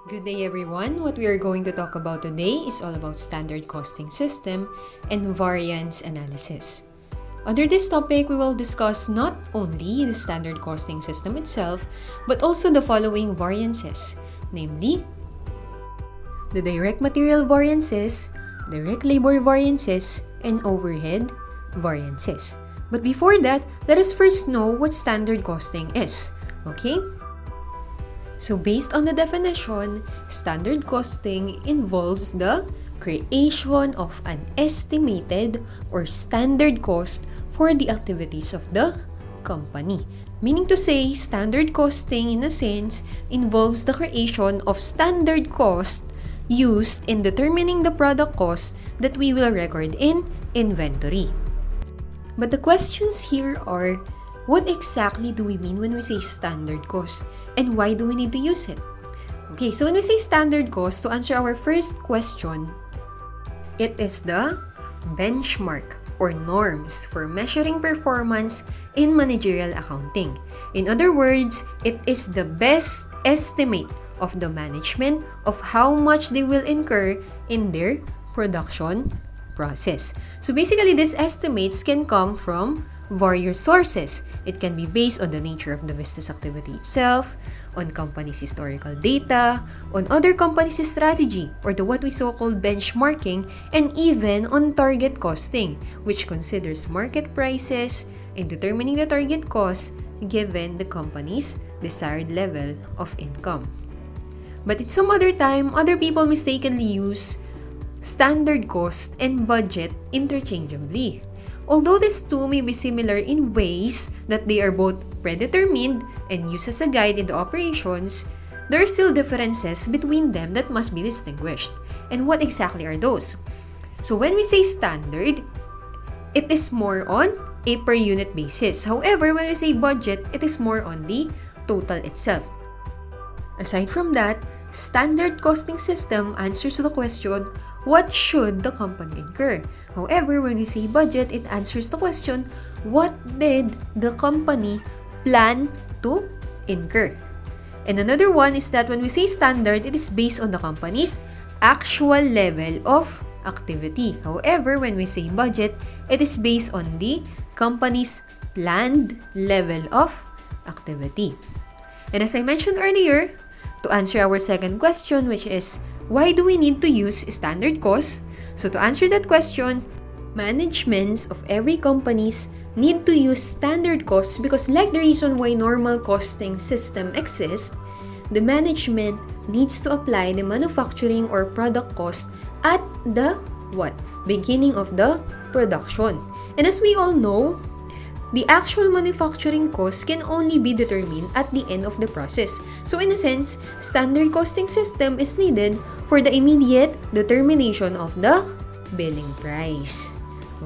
Good day everyone. What we are going to talk about today is all about standard costing system and variance analysis. Under this topic, we will discuss not only the standard costing system itself, but also the following variances, namely the direct material variances, direct labor variances, and overhead variances. But before that, let us first know what standard costing is. Okay? So based on the definition, standard costing involves the creation of an estimated or standard cost for the activities of the company. Meaning to say, standard costing in a sense involves the creation of standard cost used in determining the product cost that we will record in inventory. But the questions here are, what exactly do we mean when we say standard cost? And why do we need to use it? Okay, so when we say standard cost, to answer our first question, it is the benchmark or norms for measuring performance in managerial accounting. In other words, it is the best estimate of the management of how much they will incur in their production process. So basically, these estimates can come from various sources. It can be based on the nature of the business activity itself, on company's historical data, on other companies' strategy, or the what we so-called benchmarking, and even on target costing, which considers market prices in determining the target cost given the company's desired level of income. But at some other time, other people mistakenly use standard cost and budget interchangeably. Although these two may be similar in ways that they are both predetermined and used as a guide in the operations, there are still differences between them that must be distinguished. And what exactly are those? So when we say standard, it is more on a per unit basis. However, when we say budget, it is more on the total itself. Aside from that, standard costing system answers to the question, what should the company incur? However, when we say budget, it answers the question, what did the company plan to incur? And another one is that when we say standard, it is based on the company's actual level of activity. However, when we say budget, it is based on the company's planned level of activity. And as I mentioned earlier, to answer our second question, which is, why do we need to use standard cost? So to answer that question, managements of every companies need to use standard costs because like the reason why normal costing system exists, the management needs to apply the manufacturing or product cost at the beginning of the production. And as we all know, the actual manufacturing cost can only be determined at the end of the process. So in a sense, standard costing system is needed for the immediate determination of the billing price.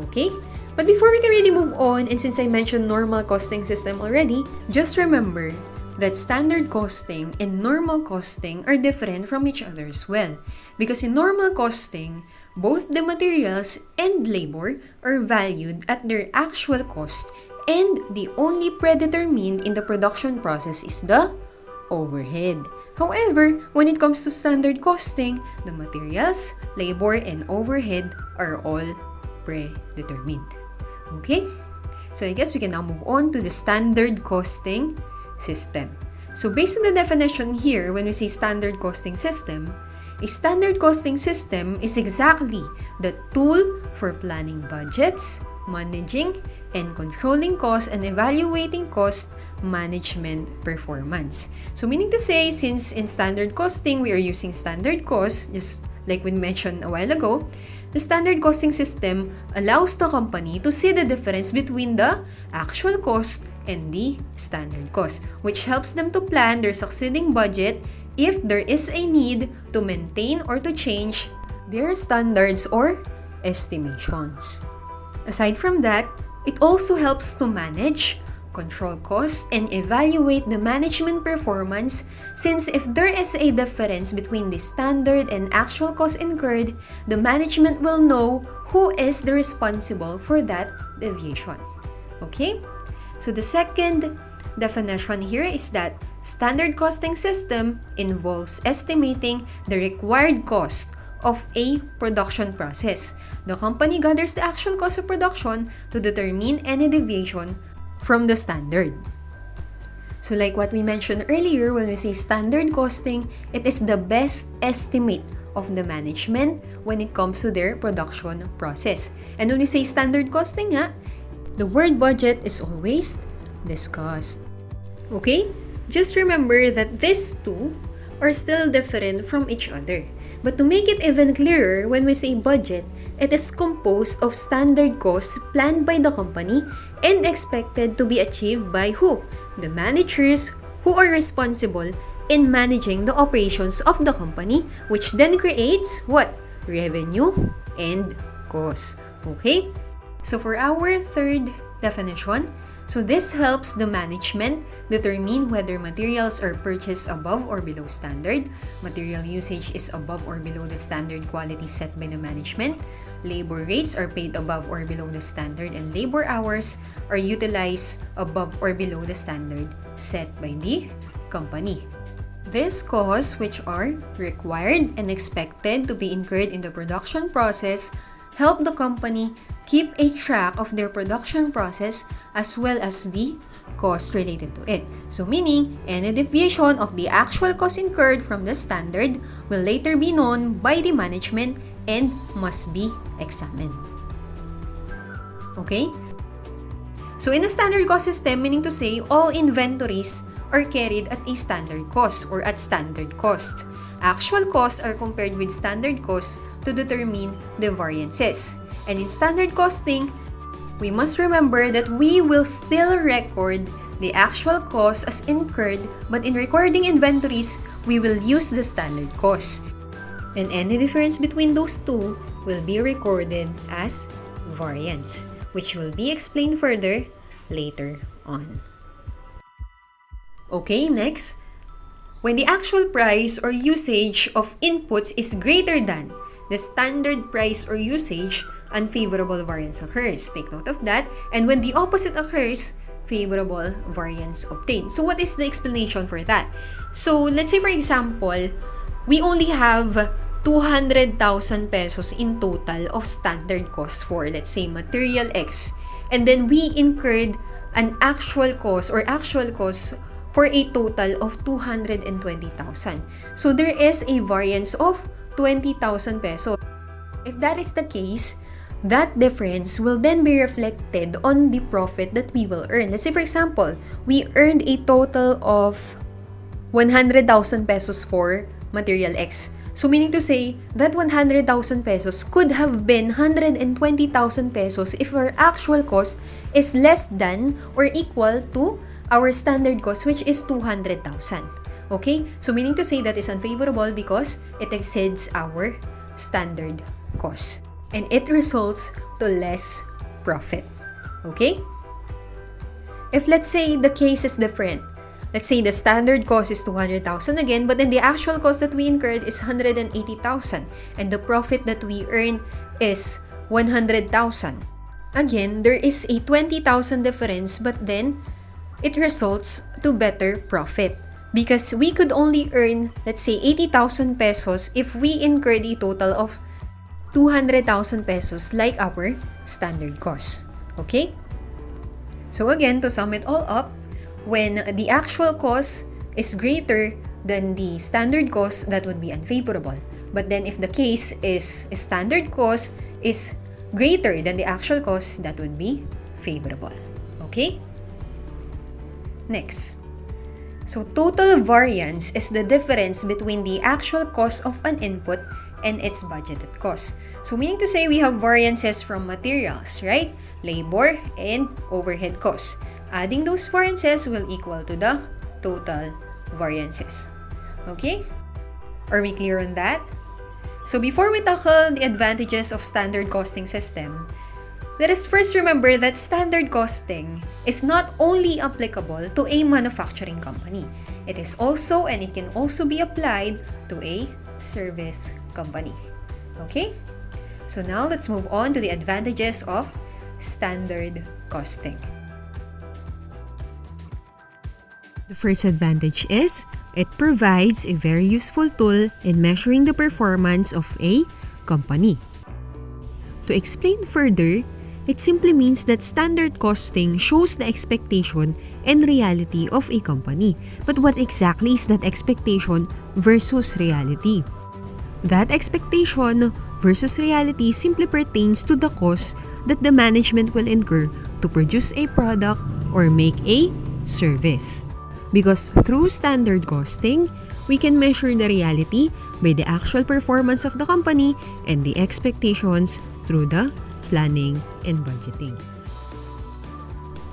Okay? But before we can really move on, and since I mentioned normal costing system already, just remember that standard costing and normal costing are different from each other as well. Because in normal costing, both the materials and labor are valued at their actual cost, and the only predetermined in the production process is the overhead. However, when it comes to standard costing, the materials, labor, and overhead are all predetermined. Okay? So I guess we can now move on to the standard costing system. So based on the definition here, when we say standard costing system, a standard costing system is exactly the tool for planning budgets, managing and controlling costs, and evaluating cost management performance. So meaning to say, since in standard costing, we are using standard cost, just like we mentioned a while ago, the standard costing system allows the company to see the difference between the actual cost and the standard cost, which helps them to plan their succeeding budget if there is a need to maintain or to change their standards or estimations. Aside from that, it also helps to manage, control costs, and evaluate the management performance, since if there is a difference between the standard and actual cost incurred, the management will know who is the responsible for that deviation. Okay? So the second definition here is that Standard costing system involves estimating the required cost of a production process. The company gathers the actual cost of production to determine any deviation from the standard. So like what we mentioned earlier, when we say standard costing, it is the best estimate of the management when it comes to their production process. And when we say standard costing the word budget is always discussed. Okay? Just remember that these two are still different from each other. But to make it even clearer, when we say budget, it is composed of standard costs planned by the company and expected to be achieved by who? The managers who are responsible in managing the operations of the company, which then creates what? Revenue and cost. Okay? So for our third definition, so this helps the management determine whether materials are purchased above or below standard, material usage is above or below the standard quality set by the management, labor rates are paid above or below the standard, and labor hours are utilized above or below the standard set by the company. These costs, which are required and expected to be incurred in the production process, help the company keep a track of their production process as well as the cost related to it. So meaning, any deviation of the actual cost incurred from the standard will later be known by the management and must be examined. Okay? So in a standard cost system, meaning to say all inventories are carried at a standard cost or at standard cost. Actual costs are compared with standard costs to determine the variances. And in standard costing, we must remember that we will still record the actual cost as incurred, but in recording inventories, we will use the standard cost. And any difference between those two will be recorded as variance, which will be explained further later on. Okay, next. When the actual price or usage of inputs is greater than the standard price or usage, unfavorable variance occurs. Take note of that. And when the opposite occurs, favorable variance obtained. So what is the explanation for that? So let's say for example, we only have 200,000 pesos in total of standard cost for, let's say, material X. And then we incurred an actual cost for a total of 220,000. So there is a variance of 20,000 pesos. If that is the case, that difference will then be reflected on the profit that we will earn. Let's say for example, we earned a total of 100,000 pesos for material X. So meaning to say that 100,000 pesos could have been 120,000 pesos if our actual cost is less than or equal to our standard cost, which is 200,000. Okay? So meaning to say that is unfavorable because it exceeds our standard cost. And it results to less profit. Okay? If let's say the case is different, let's say the standard cost is 200,000 again, but then the actual cost that we incurred is 180,000 and the profit that we earn is 100,000. Again, there is a 20,000 difference, but then it results to better profit because we could only earn, let's say, 80,000 pesos if we incurred a total of 200,000 pesos like our standard cost. Okay? So again, to sum it all up, when the actual cost is greater than the standard cost, that would be unfavorable. But then if the case is standard cost is greater than the actual cost, that would be favorable. Okay? Next. So total variance is the difference between the actual cost of an input and its budgeted cost. So meaning to say we have variances from materials, right? Labor and overhead costs. Adding those variances will equal to the total variances. Okay? Are we clear on that? So before we tackle the advantages of standard costing system, let us first remember that standard costing is not only applicable to a manufacturing company. It is also, and it can also be applied to a service company. Okay? So now let's move on to the advantages of standard costing. The first advantage is it provides a very useful tool in measuring the performance of a company. To explain further, it simply means that standard costing shows the expectation and reality of a company. But what exactly is that expectation versus reality? That expectation versus reality simply pertains to the cost that the management will incur to produce a product or make a service. Because through standard costing, we can measure the reality by the actual performance of the company and the expectations through the planning and budgeting.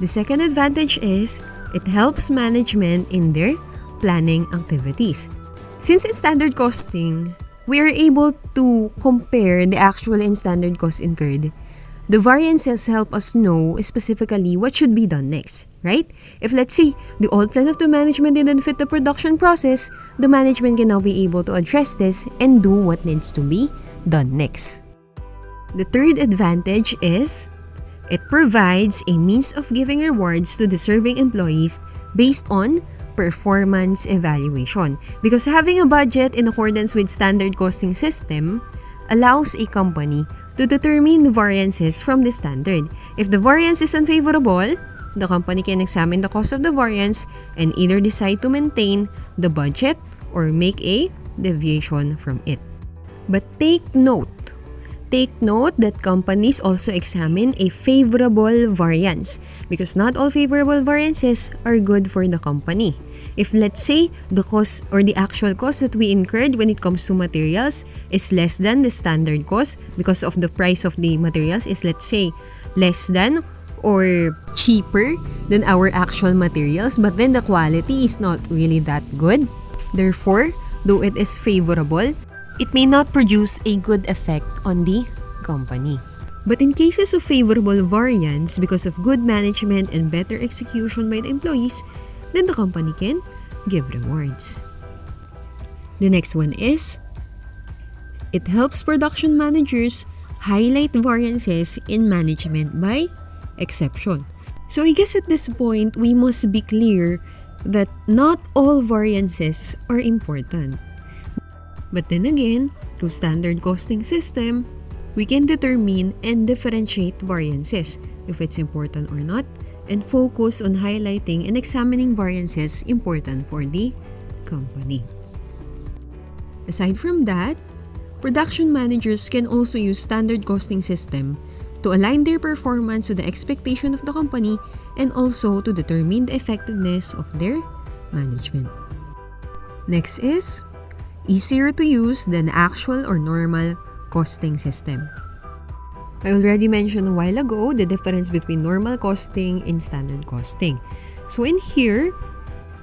The second advantage is it helps management in their planning activities. Since in standard costing, we are able to compare the actual and standard costs incurred. The variances help us know specifically what should be done next, right? If let's say the old plan of the management didn't fit the production process, the management can now be able to address this and do what needs to be done next. The third advantage is it provides a means of giving rewards to deserving employees based on performance evaluation. Because having a budget in accordance with standard costing system allows a company to determine the variances from the standard. If the variance is unfavorable, the company can examine the cost of the variance and either decide to maintain the budget or make a deviation from it. But take note that companies also examine a favorable variance because not all favorable variances are good for the company. If let's say the cost or the actual cost that we incurred when it comes to materials is less than the standard cost because of the price of the materials is let's say less than or cheaper than our actual materials, but then the quality is not really that good. Therefore, though it is favorable, it may not produce a good effect on the company. But in cases of favorable variance because of good management and better execution by the employees, then the company can give rewards. The next one is, it helps production managers highlight variances in management by exception. So I guess at this point, we must be clear that not all variances are important. But then again, through standard costing system, we can determine and differentiate variances if it's important or not, and focus on highlighting and examining variances important for the company. Aside from that, production managers can also use standard costing system to align their performance to the expectation of the company and also to determine the effectiveness of their management. Next is easier to use than actual or normal costing system. I already mentioned a while ago the difference between normal costing and standard costing. So in here,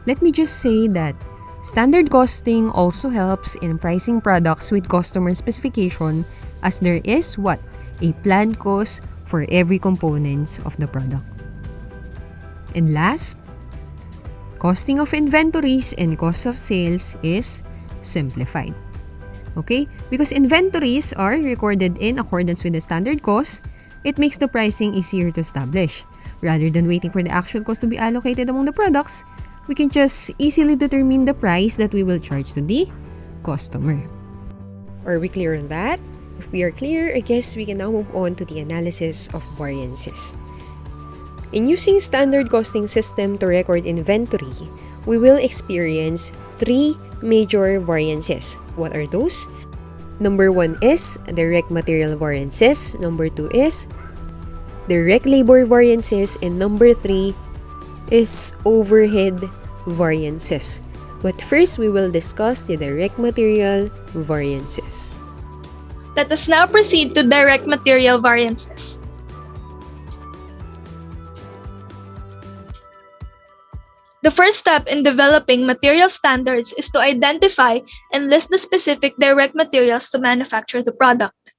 let me just say that standard costing also helps in pricing products with customer specification as there is what? A planned cost for every components of the product. And last, costing of inventories and cost of sales is simplified. Okay? Because inventories are recorded in accordance with the standard cost, it makes the pricing easier to establish. Rather than waiting for the actual cost to be allocated among the products, we can just easily determine the price that we will charge to the customer. Are we clear on that? If we are clear, I guess we can now move on to the analysis of variances. In using standard costing system to record inventory, we will experience three major variances. What are those? Number 1 is direct material variances. Number 2 is direct labor variances. And number 3 is overhead variances. But first, we will discuss the direct material variances. Let us now proceed to direct material variances. The first step in developing material standards is to identify and list the specific direct materials to manufacture the product.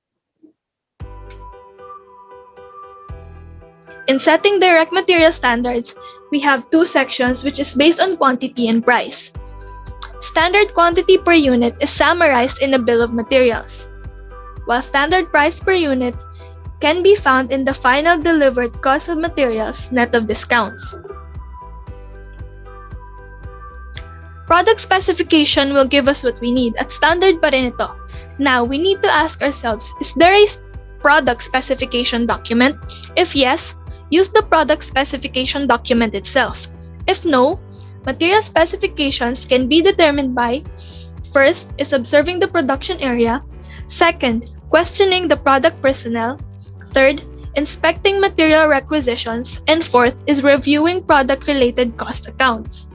In setting direct material standards, we have two sections which is based on quantity and price. Standard quantity per unit is summarized in a bill of materials, while standard price per unit can be found in the final delivered cost of materials net of discounts. Product specification will give us what we need at standard pa rin ito. Now, we need to ask ourselves, is there a product specification document? If yes, use the product specification document itself. If no, material specifications can be determined by: first is observing the production area, second, questioning the product personnel, third, inspecting material requisitions, and fourth is reviewing product-related cost accounts.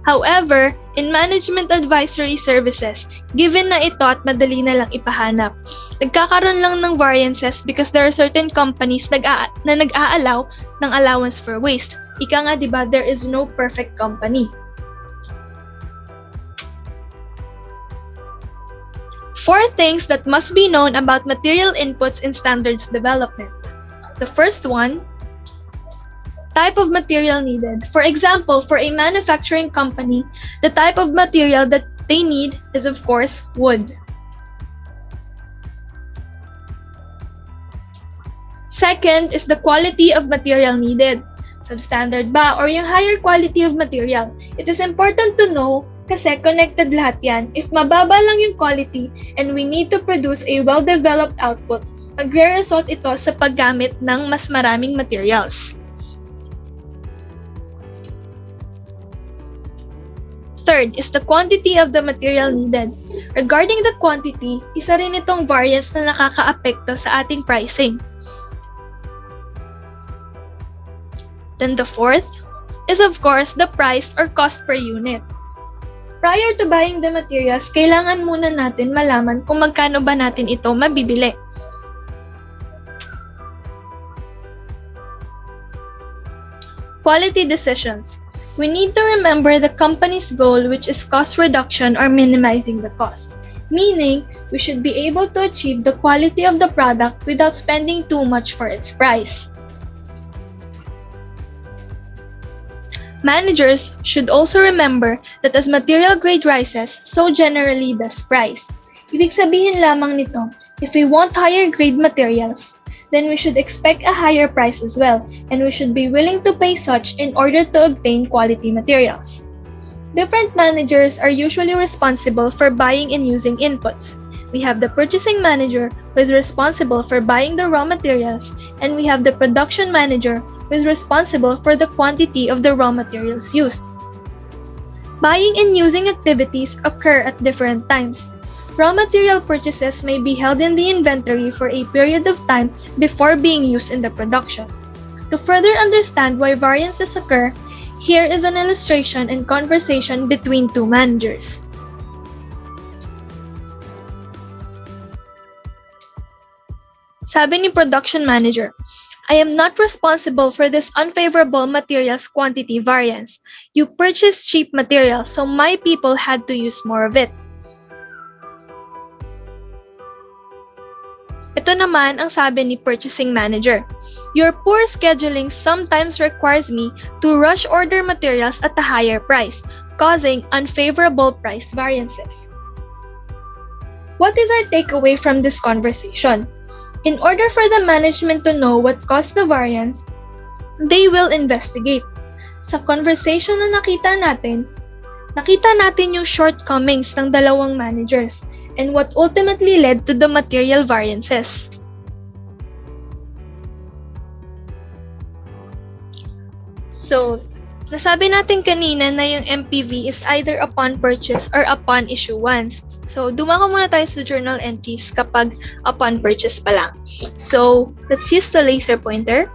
However, in management advisory services, given na ito at madali na lang ipahanap, nagkakaroon lang ng variances because there are certain companies na nag-a-allow ng allowance for waste. Ika nga, diba, there is no perfect company. 4 things that must be known about material inputs in standards development. The first one, type of material needed. For example, for a manufacturing company, the type of material that they need is of course wood. Second is the quality of material needed. Substandard ba or yung higher quality of material? It is important to know kasi connected lahat yan. If mababa lang yung quality and we need to produce a well-developed output, magre-result ito sa paggamit ng mas maraming materials. Third is the quantity of the material needed. Regarding the quantity, isa rin itong variance na nakaka-apekto sa ating pricing. Then the fourth is of course the price or cost per unit. Prior to buying the materials, kailangan muna natin malaman kung magkano ba natin ito mabibili. Quality decisions. We need to remember the company's goal, which is cost reduction or minimizing the cost. Meaning, we should be able to achieve the quality of the product without spending too much for its price. Managers should also remember that as material grade rises, so generally does price. Ibig sabihin lamang nito, if we want higher grade materials, then we should expect a higher price as well, and we should be willing to pay such in order to obtain quality materials. Different managers are usually responsible for buying and using inputs. We have the purchasing manager who is responsible for buying the raw materials, and we have the production manager who is responsible for the quantity of the raw materials used. Buying and using activities occur at different times. Raw material purchases may be held in the inventory for a period of time before being used in the production. To further understand why variances occur, here is an illustration and conversation between two managers. Sabi ni production manager, I am not responsible for this unfavorable materials quantity variance. You purchased cheap materials, so my people had to use more of it. Ito naman ang sabi ni purchasing manager. Your poor scheduling sometimes requires me to rush order materials at a higher price, causing unfavorable price variances. What is our takeaway from this conversation? In order for the management to know what caused the variance, they will investigate. Sa conversation na nakita natin yung shortcomings ng dalawang managers and what ultimately led to the material variances. So, nasabi natin kanina na yung MPV is either upon purchase or upon issuance. So, dumako muna tayo sa journal entries kapag upon purchase pa lang. So, let's use the laser pointer.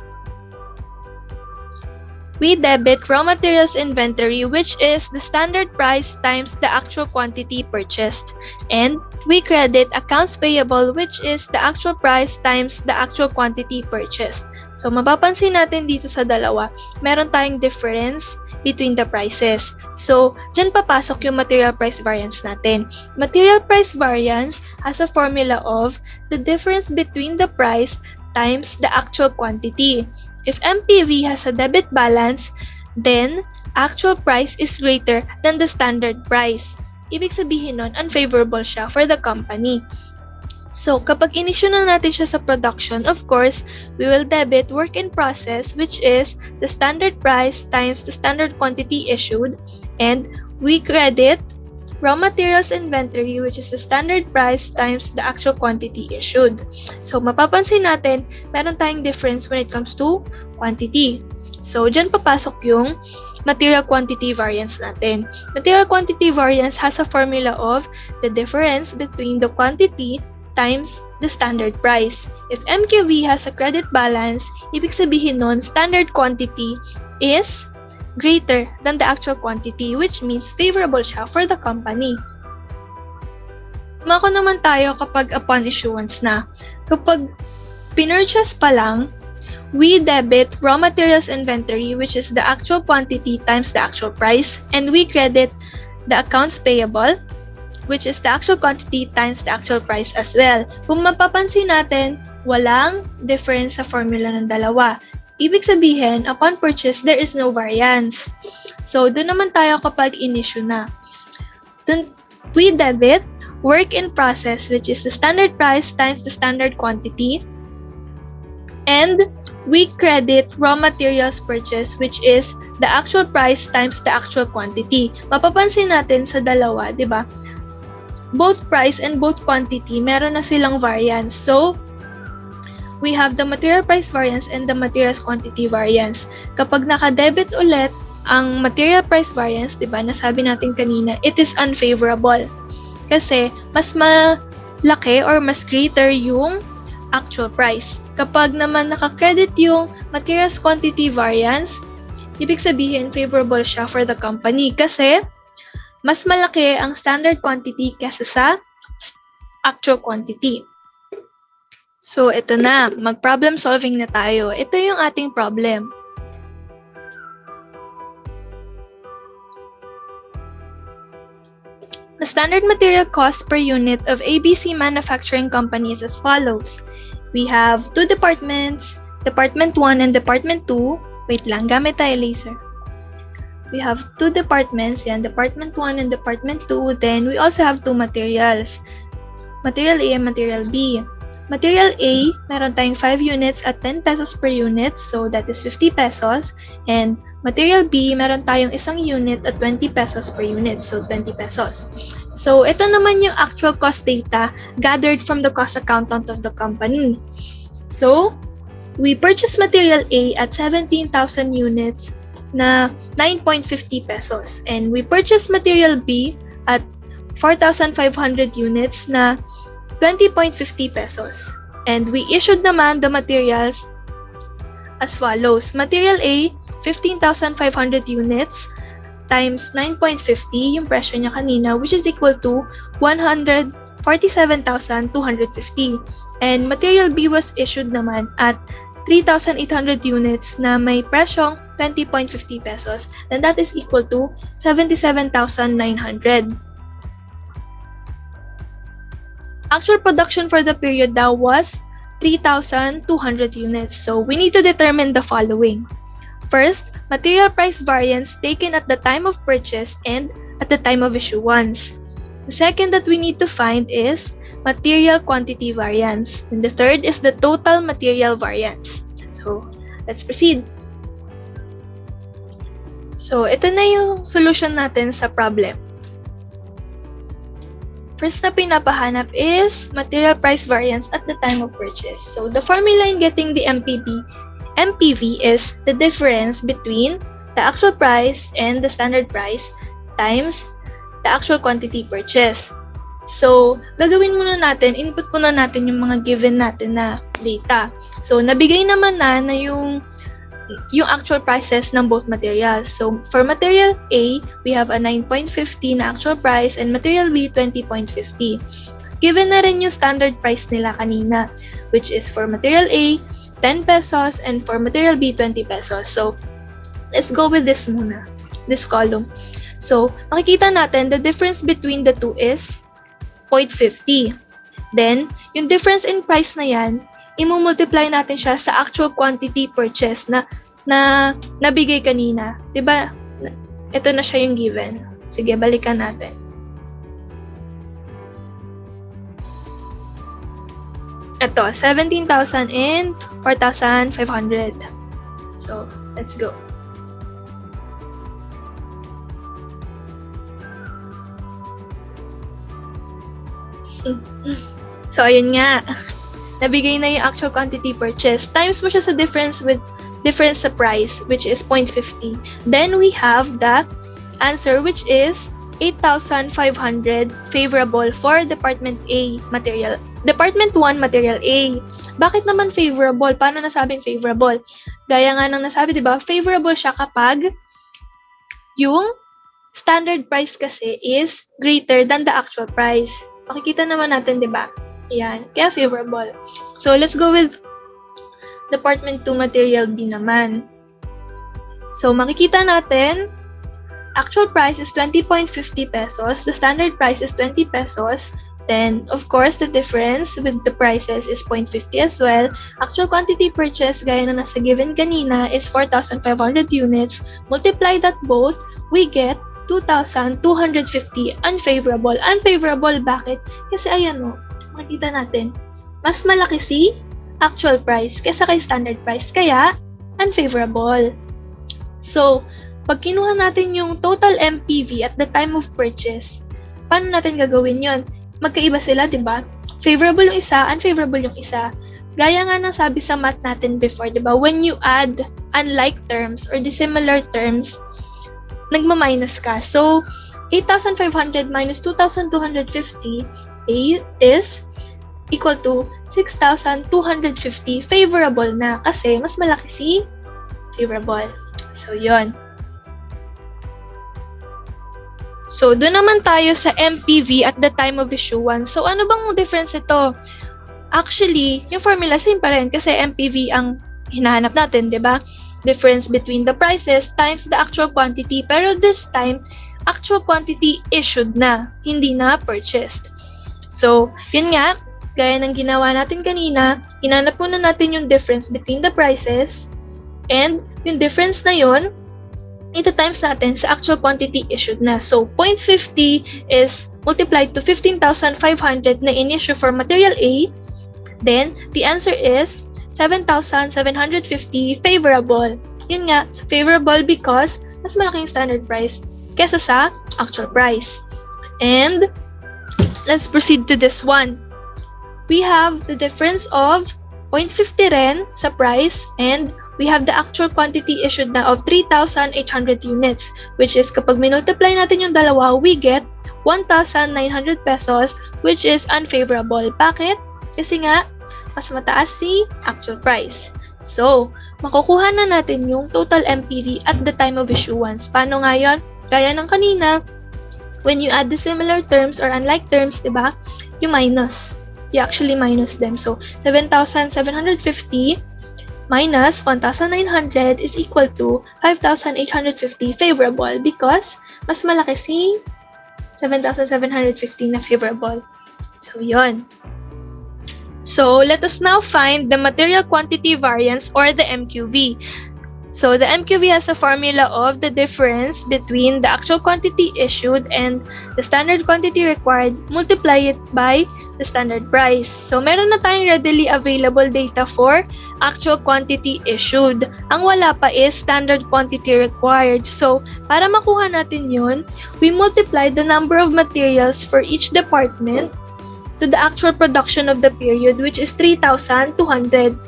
We debit raw materials inventory, which is the standard price times the actual quantity purchased. And we credit accounts payable, which is the actual price times the actual quantity purchased. So, mapapansin natin dito sa dalawa, meron tayong difference between the prices. So, dyan papasok yung material price variance natin. Material price variance has a formula of the difference between the price times the actual quantity. If MPV has a debit balance, then actual price is greater than the standard price. Ibig sabihin nun, unfavorable siya for the company. So, kapag in-issue na natin siya sa production, of course, we will debit work in process, which is the standard price times the standard quantity issued, And we credit raw materials inventory, which is the standard price times the actual quantity issued. So, mapapansin natin, meron tayong difference when it comes to quantity. So, dyan papasok yung material quantity variance natin. Material quantity variance has a formula of the difference between the quantity times the standard price. If MQV has a credit balance, ibig sabihin nun, standard quantity is greater than the actual quantity, which means favorable siya for the company. Mako naman tayo kapag upon issuance na. Kapag pinurchase pa lang, we debit raw materials inventory, which is the actual quantity times the actual price, and we credit the accounts payable, which is the actual quantity times the actual price as well. Kung mapapansin natin, walang difference sa formula ng dalawa. Ibig sabihin, upon purchase, there is no variance. So, doon naman tayo kapag in-issue na. Dun, we debit work in process, which is the standard price times the standard quantity. And we credit raw materials purchase, which is the actual price times the actual quantity. Mapapansin natin sa dalawa, di ba? Both price and both quantity, meron na silang variance. So, we have the material price variance and the materials quantity variance. Kapag naka-debit ulit ang material price variance, di ba, nasabi natin kanina, it is unfavorable. Kasi, mas malaki or mas greater yung actual price. Kapag naman naka-credit yung materials quantity variance, ibig sabihin, favorable siya for the company. Kasi, mas malaki ang standard quantity kesa sa actual quantity. So, ito na. Mag-problem solving na tayo. Ito yung ating problem. The standard material cost per unit of ABC Manufacturing Company is as follows. We have two departments, Department 1 and Department 2. Wait lang, gamit tayo laser. We have two departments, yan, Department 1 and Department 2. Then, we also have two materials, Material A and Material B. Material A, meron tayong 5 units at 10 pesos per unit, so that is 50 pesos. And Material B, meron tayong isang unit at 20 pesos per unit, so 20 pesos. So, ito naman yung actual cost data gathered from the cost accountant of the company. So, we purchased Material A at 17,000 units na 9.50 pesos. And we purchased Material B at 4,500 units na 20.50 pesos. And we issued naman the materials as follows. Material A, 15,500 units times 9.50, yung presyo niya kanina, which is equal to 147,250. And Material B was issued naman at 3,800 units na may presyong 20.50 pesos. And that is equal to 77,900. Actual production for the period daw was 3,200 units. So, we need to determine the following. First, material price variance taken at the time of purchase and at the time of issuance. The second that we need to find is material quantity variance. And the third is the total material variance. So, let's proceed. So, ito na yung solution natin sa problem. First na pinapahanap is material price variance at the time of purchase. So, the formula in getting the MPV is the difference between the actual price and the standard price times the actual quantity purchased. So, gagawin muna natin, input muna natin yung mga given natin na data. So, nabigay naman na yung actual prices ng both materials. So, for material A, we have a 9.50 na actual price and material B, 20.50. Given na rin yung standard price nila kanina, which is for material A, 10 pesos and for material B, 20 pesos. So, let's go with this muna, this column. So, makikita natin the difference between the two is 0.50. Then, yung difference in price na yan, i-multiply natin siya sa actual quantity purchase na nabigay kanina. Diba? Ito na siya yung given. Sige, balikan natin. Ito, 17,000 and 4,500. So, let's go. So, ayun nga. Nabigay na yung actual quantity purchase. Times mo siya sa difference sa price, which is 0.50. Then, we have the answer, which is 8,500 favorable for Department A material. Department 1 material A. Bakit naman favorable? Paano nasabing favorable? Gaya nga ng nasabi, di ba? Favorable siya kapag yung standard price kasi is greater than the actual price. Makikita naman natin, di ba? Yan. Kaya favorable. So, let's go with Department 2 Material B naman. So, makikita natin, actual price is 20.50 pesos. The standard price is 20 pesos. Then, of course, the difference with the prices is 0.50 as well. Actual quantity purchase, gaya na nasa given kanina, is 4,500 units. Multiply that both, we get 2,250 unfavorable. Unfavorable, bakit? Kasi ayan o, makikita natin, mas malaki si actual price kaysa kay standard price, kaya unfavorable. So, pag kinuha natin yung total MPV at the time of purchase, paano natin gagawin yon? Magkaiba sila, di ba? Favorable yung isa, unfavorable yung isa. Gaya nga ng sabi sa math natin before, di ba? When you add unlike terms or dissimilar terms, nagma-minus ka. So, 8,500 minus 2,250 is equal to 6,250 favorable na kasi mas malaki si favorable. So, yon. So, doon naman tayo sa MPV at the time of issuance. So, ano bang difference ito? Actually, yung formula same pa rin kasi MPV ang hinahanap natin, di ba? Difference between the prices times the actual quantity. Pero this time, actual quantity issued na, hindi na purchased. So, yun nga, gaya ng ginawa natin kanina, hinanap muna natin yung difference between the prices and yung difference na yun, ito times natin sa actual quantity issued na. So, 0.50 is multiplied to 15,500 na in-issue for material A. Then, the answer is 7,750 favorable. Yun nga, favorable because mas malaking standard price kesa sa actual price. And, let's proceed to this one. We have the difference of 0.50 rin sa price and we have the actual quantity issued na of 3,800 units, which is kapag minultiply natin yung dalawa, we get 1,900 pesos, which is unfavorable. Bakit? Kasi nga, mas mataas si actual price. So, makukuha na natin yung total MPV at the time of issuance. Paano nga yun? Gaya ng kanina, when you add the similar terms or unlike terms, diba? You minus. You actually minus them. So, 7,750 minus 1,900 is equal to 5,850 favorable because mas malaki si 7,750 na favorable. So, yon. So, let us now find the material quantity variance or the MQV. So, the MQV has a formula of the difference between the actual quantity issued and the standard quantity required, multiply it by the standard price. So, meron na tayong readily available data for actual quantity issued. Ang wala pa is standard quantity required. So, para makuha natin yun, we multiply the number of materials for each department to the actual production of the period, which is 3,200.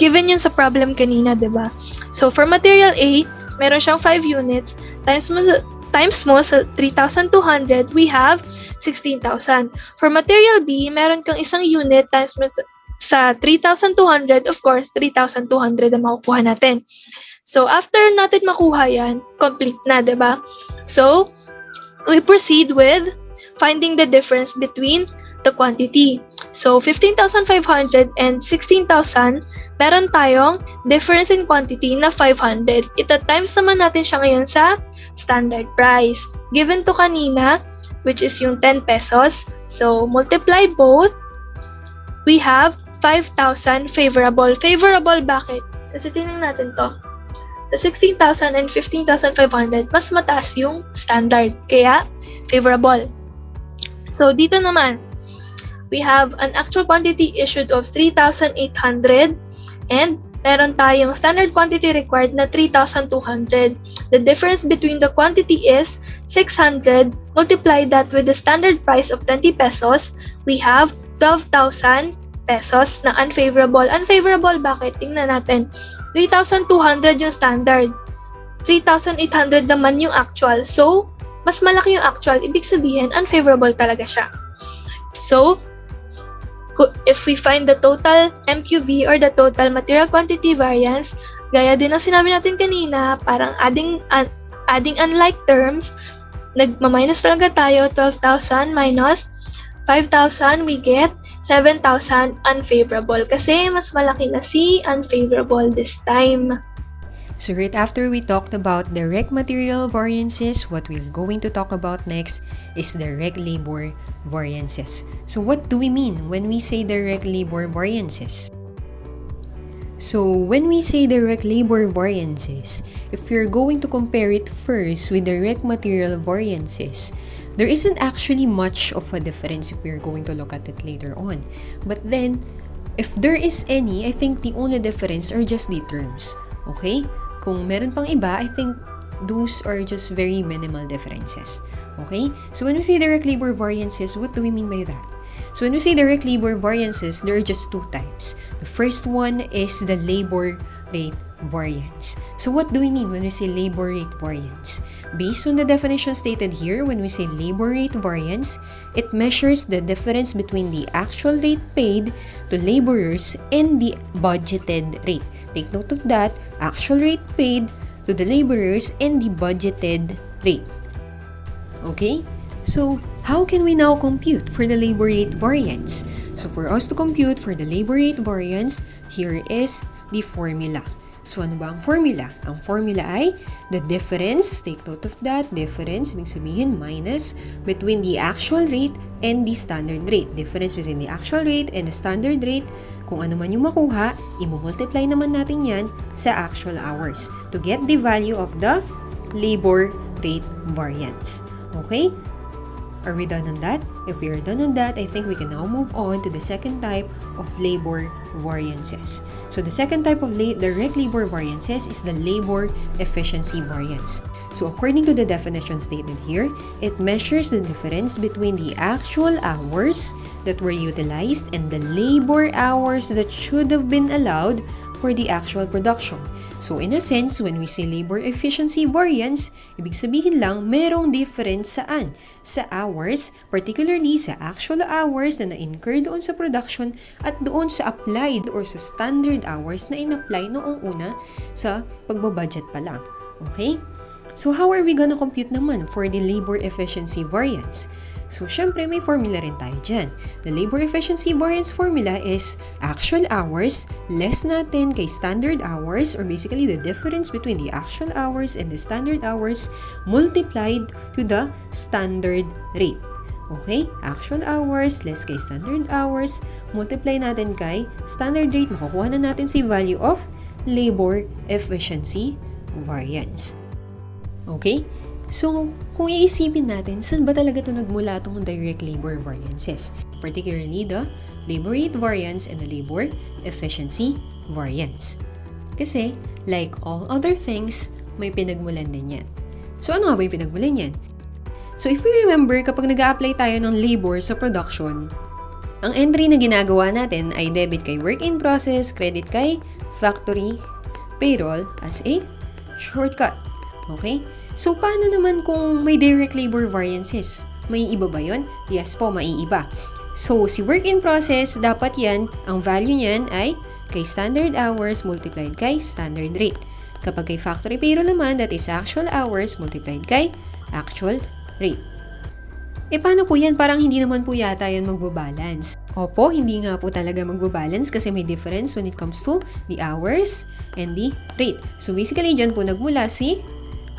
Given yun sa problem kanina, diba? So, for material A, meron siyang 5 units. Times mo sa 3,200, we have 16,000. For material B, meron kang isang unit times mo sa 3,200, of course, 3,200 ang makukuha natin. So, after natin makuha yan, complete na, diba? So, we proceed with finding the difference between the quantity. So, 15,500 and 16,000, meron tayong difference in quantity na 500. Ita-times naman natin siya ngayon sa standard price. Given to kanina, which is yung 10 pesos. So, multiply both. We have 5,000 favorable. Favorable, bakit? Kasi tingnan natin to. Sa 16,000 and 15,500, mas mataas yung standard. Kaya, favorable. So, dito naman, we have an actual quantity issued of 3,800 and meron tayong standard quantity required na 3,200. The difference between the quantity is 600. Multiply that with the standard price of 20 pesos, we have 12,000 pesos na unfavorable. Unfavorable, bakit? Tingnan natin. 3,200 yung standard. 3,800 naman yung actual. So, mas malaki yung actual. Ibig sabihin, unfavorable talaga siya. So, if we find the total MQV or the total material quantity variance, gaya din ang sinabi natin kanina, parang adding unlike terms, nagma-minus talaga tayo. 12,000 minus 5,000, we get 7,000 unfavorable kasi mas malaki na si unfavorable this time. So right after we talked about direct material variances, what we're going to talk about next is direct labor variances. So what do we mean when we say direct labor variances? So when we say direct labor variances, if you're going to compare it first with direct material variances, there isn't actually much of a difference if we're going to look at it later on. But then, if there is any, I think the only difference are just the terms. Okay? Kung meron pang iba, I think those are just very minimal differences. Okay? So when we say direct labor variances, what do we mean by that? So when we say direct labor variances, there are just two types. The first one is the labor rate variance. So what do we mean when we say labor rate variance? Based on the definition stated here, when we say labor rate variance, it measures the difference between the actual rate paid to laborers and the budgeted rate. Take note of that, actual rate paid to the laborers and the budgeted rate. Okay? So, how can we now compute for the labor rate variance? So, for us to compute for the labor rate variance, here is the formula. So, ano ba ang formula? Ang formula ay the difference, take note of that, difference, ibig sabihin minus between the actual rate and the standard rate. Difference between the actual rate and the standard rate, kung ano man yung makuha, i-multiply naman natin yan sa actual hours to get the value of the labor rate variance. Okay? Are we done on that? If we are done on that, I think we can now move on to the second type of labor variances. So the second type of direct labor variances is the labor efficiency variance. So according to the definition stated here, it measures the difference between the actual hours that were utilized and the labor hours that should have been allowed for the actual production. So in a sense, when we say labor efficiency variance, ibig sabihin lang merong difference saan? Sa hours, particularly sa actual hours na na-incur doon sa production at doon sa applied or sa standard hours na in-apply noong una sa pagbabudget pa lang. Okay? So how are we gonna compute naman for the labor efficiency variance? So, syempre, may formula rin tayo dyan. The labor efficiency variance formula is actual hours less natin kay standard hours, or basically the difference between the actual hours and the standard hours multiplied to the standard rate. Okay? Actual hours less kay standard hours, multiply natin kay standard rate, makukuha na natin si value of labor efficiency variance. Okay? So, kung iisipin natin, saan ba talaga ito nagmula itong direct labor variances? Particularly the labor rate variance and the labor efficiency variance. Kasi, like all other things, may pinagmulan din yan. So, ano nga ba yung pinagmulan yan? So, if we remember, kapag nag-a-apply tayo ng labor sa production, ang entry na ginagawa natin ay debit kay work in process, credit kay factory, payroll as a shortcut. Okay? So, paano naman kung may direct labor variances? May iba ba yun? Yes po, may iba. So, si work in process, dapat yan, ang value niyan ay kay standard hours multiplied kay standard rate. Kapag kay factory payroll naman, that is actual hours multiplied kay actual rate. E paano po yan? Parang hindi naman po yata yan magbabalance. Opo, hindi nga po talaga magbabalance kasi may difference when it comes to the hours and the rate. So, basically, dyan po nagmula si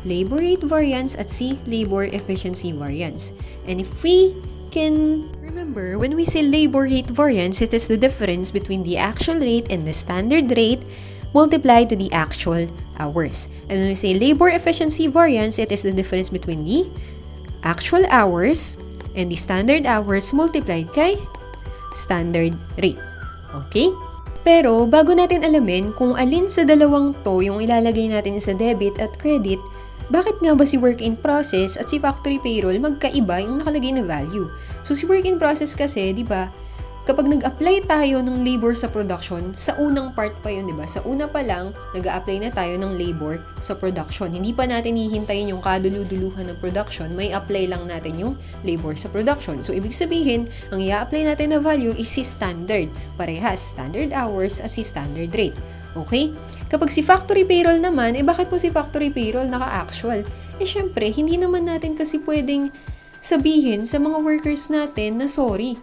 labor rate variance at si labor efficiency variance. And if we can remember, when we say labor rate variance, it is the difference between the actual rate and the standard rate multiplied to the actual hours. And when we say labor efficiency variance, it is the difference between the actual hours and the standard hours multiplied kay standard rate. Okay? Pero bago natin alamin kung alin sa dalawang to yung ilalagay natin sa debit at credit, bakit nga ba si work in process at si factory payroll magkaiba yung nakalagay na value? So si work in process kasi, di ba, kapag nag-apply tayo ng labor sa production, sa unang part pa yun, di ba? Sa una pa lang, nag-a-apply na tayo ng labor sa production. Hindi pa natin hihintayin yung kaduluduluhan ng production, may apply lang natin yung labor sa production. So, ibig sabihin, ang i-apply natin na value is si standard. Parehas, standard hours as si standard rate. Okay? Kapag si factory payroll naman, bakit po si factory payroll naka-actual? Syempre, hindi naman natin kasi pwedeng sabihin sa mga workers natin na sorry.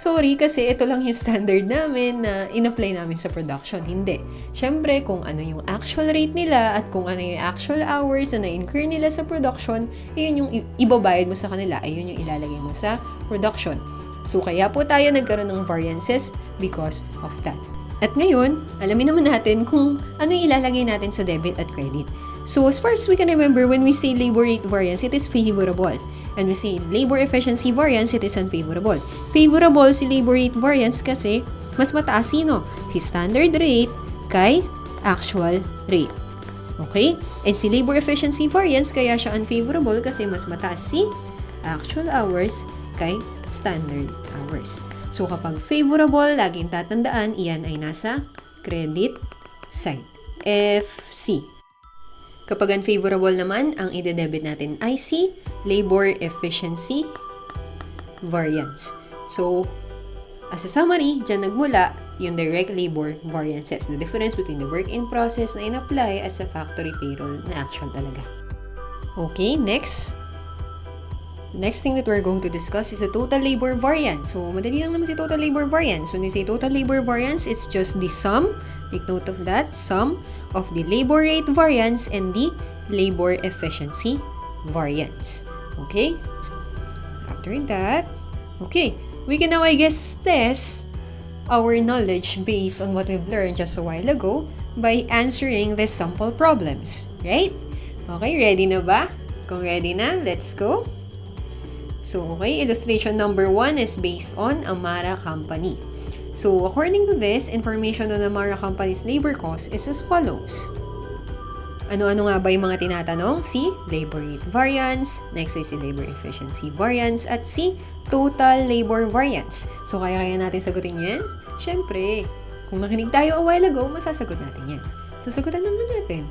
Sorry kasi ito lang yung standard namin na in-apply namin sa production. Hindi. Syempre, kung ano yung actual rate nila at kung ano yung actual hours na na-incur nila sa production, yun yung ibabayad mo sa kanila, ayun yung ilalagay mo sa production. So, kaya po tayo nagkaroon ng variances because of that. At ngayon, alamin naman natin kung ano yung ilalagay natin sa debit at credit. So, as far as we can remember, when we say labor rate variance, it is favorable. And we say labor efficiency variance, it is unfavorable. Favorable si labor rate variance kasi mas mataas sino? Si standard rate kay actual rate. Okay? And si labor efficiency variance kaya siya unfavorable kasi mas mataas si actual hours kay standard hours. So kapag favorable, laging tatandaan, iyan ay nasa credit side. FC. Kapag unfavorable naman, ang ide-debit natin ay si labor efficiency variance. So, as a summary, dyan nagmula yung direct labor variances. The difference between the work in process na in-apply at sa factory payroll na actual talaga. Okay, next. The next thing that we're going to discuss is the total labor variance. So, madali lang naman si total labor variance. When we say total labor variance, it's just the sum. Take note of that. Sum of the labor rate variance and the labor efficiency variance. Okay? After that, okay, we can now, I guess, test our knowledge based on what we've learned just a while ago by answering these sample problems. Right? Okay, ready na ba? Kung ready na, let's go. So, okay, illustration number 1 is based on Amara Company. So, according to this, information on Amara Company's labor cost is as follows. Ano-ano nga ba yung mga tinatanong? Si labor rate variance, next ay si labor efficiency variance, at si total labor variance. So, kaya natin sagutin yan? Siyempre, kung nakinig tayo a while ago, masasagot natin yan. So, sagutan naman natin.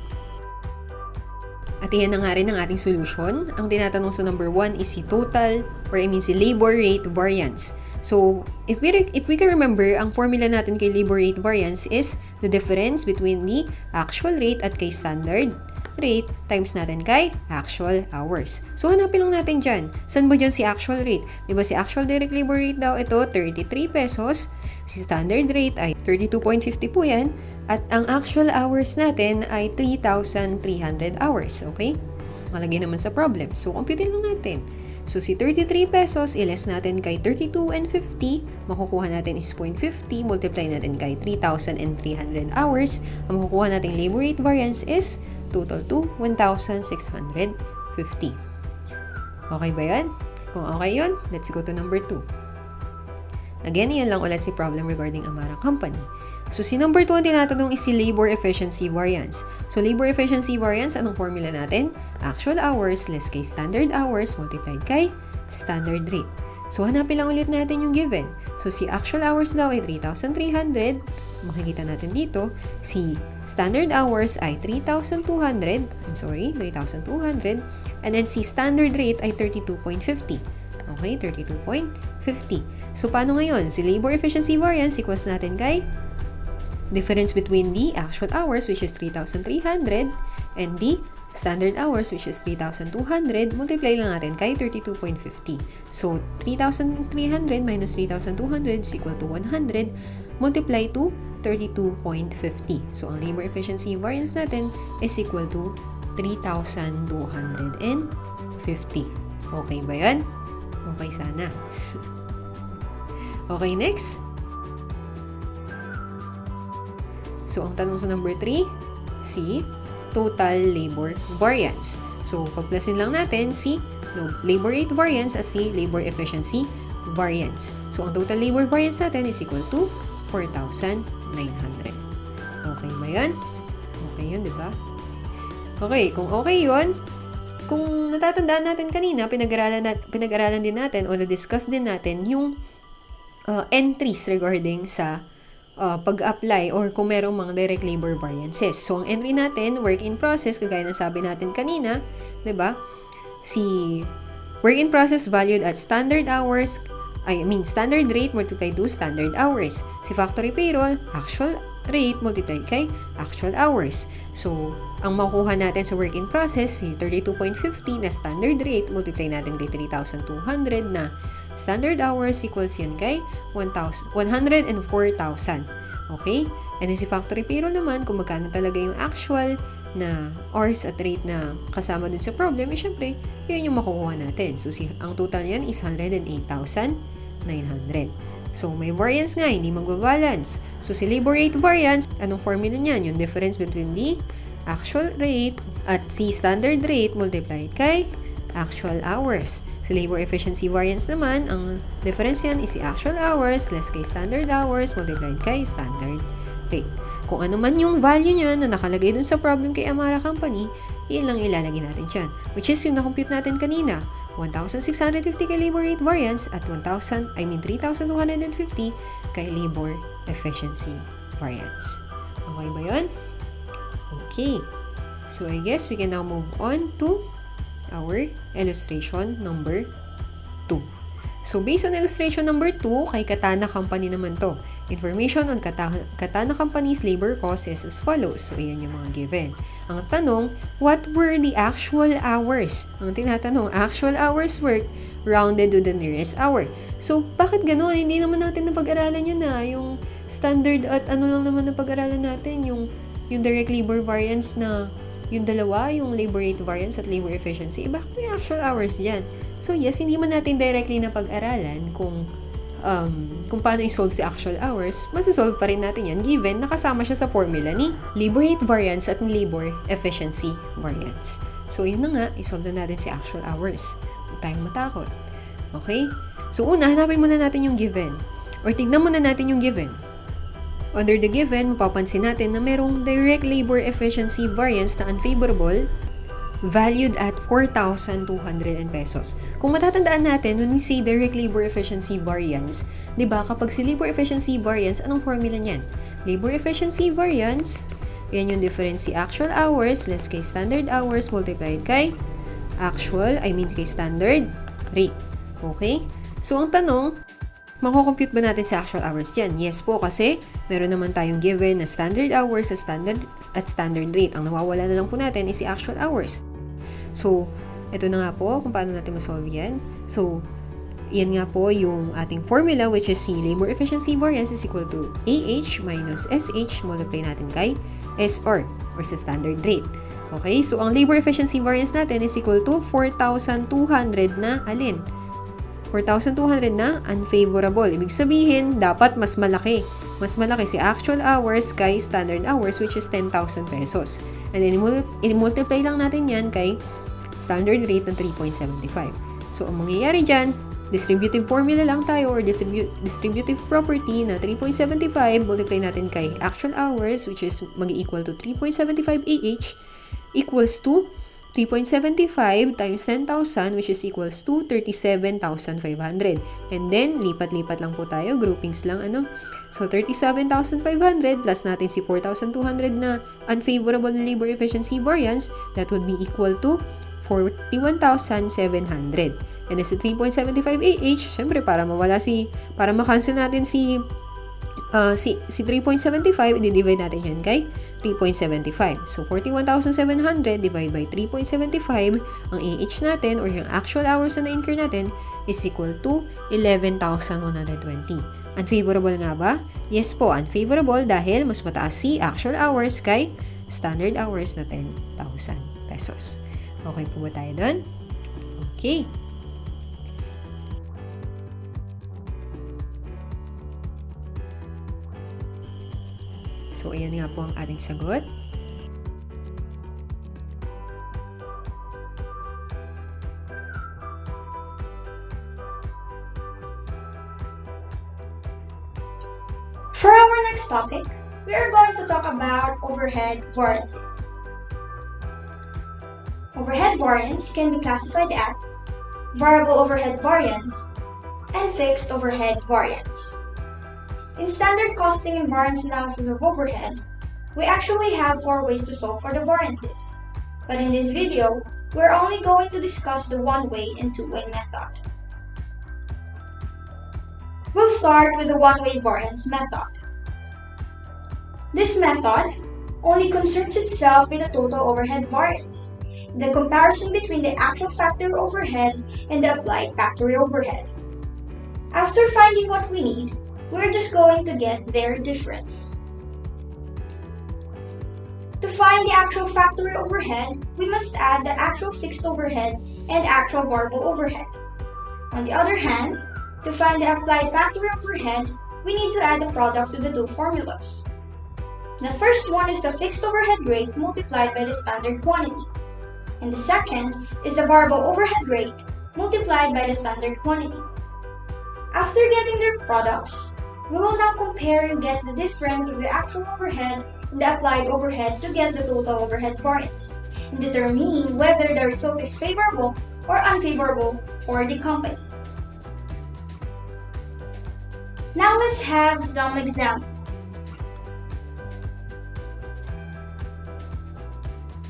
At iyan na nga rin ang ating solution. Ang tinatanong sa number 1 is si total, or I mean si labor rate variance. So, if we can remember, ang formula natin kay labor rate variance is the difference between the actual rate at kay standard rate times natin kay actual hours. So, hanapin lang natin dyan. Saan ba dyan si actual rate? Diba si actual direct labor rate daw ito, 33 pesos. Si standard rate ay 32.50 po yan. At ang actual hours natin ay 3,300 hours. Okay? Malagay naman sa problem. So, computin lang natin. So, si 33 pesos, iles natin kay 32 and 50. Makukuha natin is 0.50. Multiply natin kay 3,300 hours. Ang makukuha nating labor rate variance is total to 1,650. Okay ba yan? Kung okay yun, let's go to number 2. Again, yan lang ulit si problem regarding Amara Company. So, si number 2 ang tinatanong is si labor efficiency variance. So, labor efficiency variance, anong formula natin? Actual hours less kay standard hours multiplied kay standard rate. So, hanapin lang ulit natin yung given. So, si actual hours daw ay 3,300. Makikita natin dito, si standard hours ay 3,200. And then, si standard rate ay 32.50. Okay, 32.50. So, paano ngayon? Si labor efficiency variance equals natin kay difference between the actual hours, which is 3,300, and the standard hours, which is 3,200, multiply lang natin kay 32.50. So, 3,300 minus 3,200 is equal to 100, multiply to 32.50. So, ang labor efficiency variance natin is equal to 3,250. Okay ba yan? Okay sana. Okay, next. So, ang tanong sa number 3, si total labor variance. So, pagplasin lang natin si labor rate variance as si labor efficiency variance. So, ang total labor variance natin is equal to 4,900. Okay ba yan? Okay yun, di ba? Okay, kung okay yun, kung natatandaan natin kanina, pinag-aralan din natin o na-discuss din natin yung entries regarding sa pag-apply or kung merong mga direct labor variances. So, ang entry natin, work in process, kagaya ng sabi natin kanina, 'di ba? Si work in process valued at standard hours, standard rate multiplied to standard hours. Si factory payroll, actual rate multiplied kay actual hours. So, ang makukuha natin sa work in process, si 32.50 na standard rate, multiply natin kay 3,200 na standard hours equals yan kay 104,000. Okay? And then si factory payroll naman, kung magkano talaga yung actual na hours at rate na kasama dun sa problem, syempre, yun yung makukuha natin. So, ang total yan is 108,900. So, may variance nga, hindi magbabalance. So, si labor rate variance, anong formula niyan? Yung difference between the actual rate at si standard rate multiplied kay actual hours. Sa labor efficiency variance naman, ang difference yan is si actual hours less kay standard hours multiplied kay standard rate. Kung ano man yung value niya na nakalagay dun sa problem kay Amara Company, yun lang ilalagay natin dyan. Which is yung na-compute natin kanina. 1,650 kay labor rate variance at 3,250 kay labor efficiency variance. Okay ba yun? Okay. So, I guess we can now move on to our illustration number 2. So, based on illustration number 2, kay Katana Company naman to. Information on Katana Company's labor costs is as follows. So, ayan yung mga given. Ang tanong, what were the actual hours? Ang tinatanong, actual hours worked rounded to the nearest hour. So, bakit ganun? Hindi naman natin napag-aralan yun na. Yung standard at ano lang naman napag-aralan natin, yung direct labor variance na yung dalawa, yung labor rate variance at labor efficiency, bakit may actual hours dyan? So yes, hindi man natin directly na pag-aralan kung paano i-solve si actual hours, masisolve pa rin natin yan given nakasama siya sa formula ni labor rate variance at labor efficiency variance. So yun na nga, i-solve na natin si actual hours. Huwag tayong matakot. Okay? So una, hanapin muna natin yung given. Or tignan muna natin yung given. Under the given, mapapansin natin na merong direct labor efficiency variance na unfavorable valued at 4,200 pesos. Kung matatandaan natin, when we say direct labor efficiency variance, di ba kapag si labor efficiency variance, anong formula niyan? Labor efficiency variance, yan yung difference si actual hours less kay standard hours multiplied kay kay standard rate. Okay? So, ang tanong, mako-compute ba natin sa actual hours dyan? Yes po, kasi meron naman tayong given na standard hours at standard rate. Ang nawawala na lang po natin is si actual hours. So, ito na nga po kung paano natin masolve yan. So, yan nga po yung ating formula which is si labor efficiency variance is equal to AH minus SH multiply natin kay SR or sa standard rate. Okay? So, ang labor efficiency variance natin is equal to 4,200 na alin? 4,200 na unfavorable. Ibig sabihin, dapat mas malaki. Mas malaki si actual hours kay standard hours which is 10,000 pesos. And then, i-multiply lang natin yan kay standard rate ng 3.75. So, ang mangyayari dyan, distributive formula lang tayo or distributive property na 3.75, multiply natin kay actual hours which is mag-equal to 3.75 AH equals to 3.75 times 10,000 which is equals to 37,500. And then, lipat-lipat lang po tayo. Groupings lang, So, 37,500 plus natin si 4,200 na unfavorable labor efficiency variance, that would be equal to 41,700. And then, si 3.75 AH, syempre, para makancel natin si 3.75, i-divide natin yan kay 3.75. So, 41,700 divided by 3.75, ang AH natin or yung actual hours na na-incur natin is equal to 11,120. Unfavorable nga ba? Yes po, unfavorable dahil mas mataas si actual hours kay standard hours na 10,000 pesos. Okay po ba tayo doon? Okay. So, ayan nga po ang ating sagot. For our next topic, we are going to talk about overhead variances. Overhead variance can be classified as variable overhead variance, and fixed overhead variance. In standard costing and variance analysis of overhead, we actually have 4 ways to solve for the variances. But in this video, we're only going to discuss the one-way and two-way method. We'll start with the one-way variance method. This method only concerns itself with the total overhead variance, the comparison between the actual factory overhead and the applied factory overhead. After finding what we need, we're just going to get their difference. To find the actual factory overhead, we must add the actual fixed overhead and actual variable overhead. On the other hand, to find the applied factory overhead, we need to add the products of the two formulas. The first one is the fixed overhead rate multiplied by the standard quantity, and the second is the variable overhead rate multiplied by the standard quantity. After getting their products, we will now compare and get the difference of the actual overhead and the applied overhead to get the total overhead variance, and determine whether the result is favorable or unfavorable for the company. Now let's have some examples.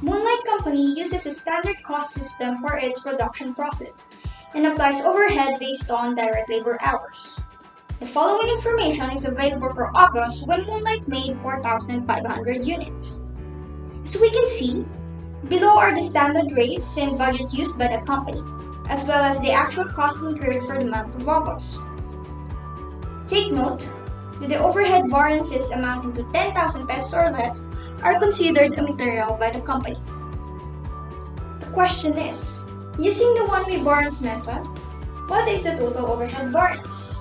Moonlight Company uses a standard cost system for its production process and applies overhead based on direct labor hours. The following information is available for August when Moonlight made 4,500 units. As we can see, below are the standard rates and budget used by the company, as well as the actual cost incurred for the month of August. Take note that the overhead variances amounting to 10,000 pesos or less are considered immaterial by the company. The question is, using the one-way variance method, what is the total overhead variance?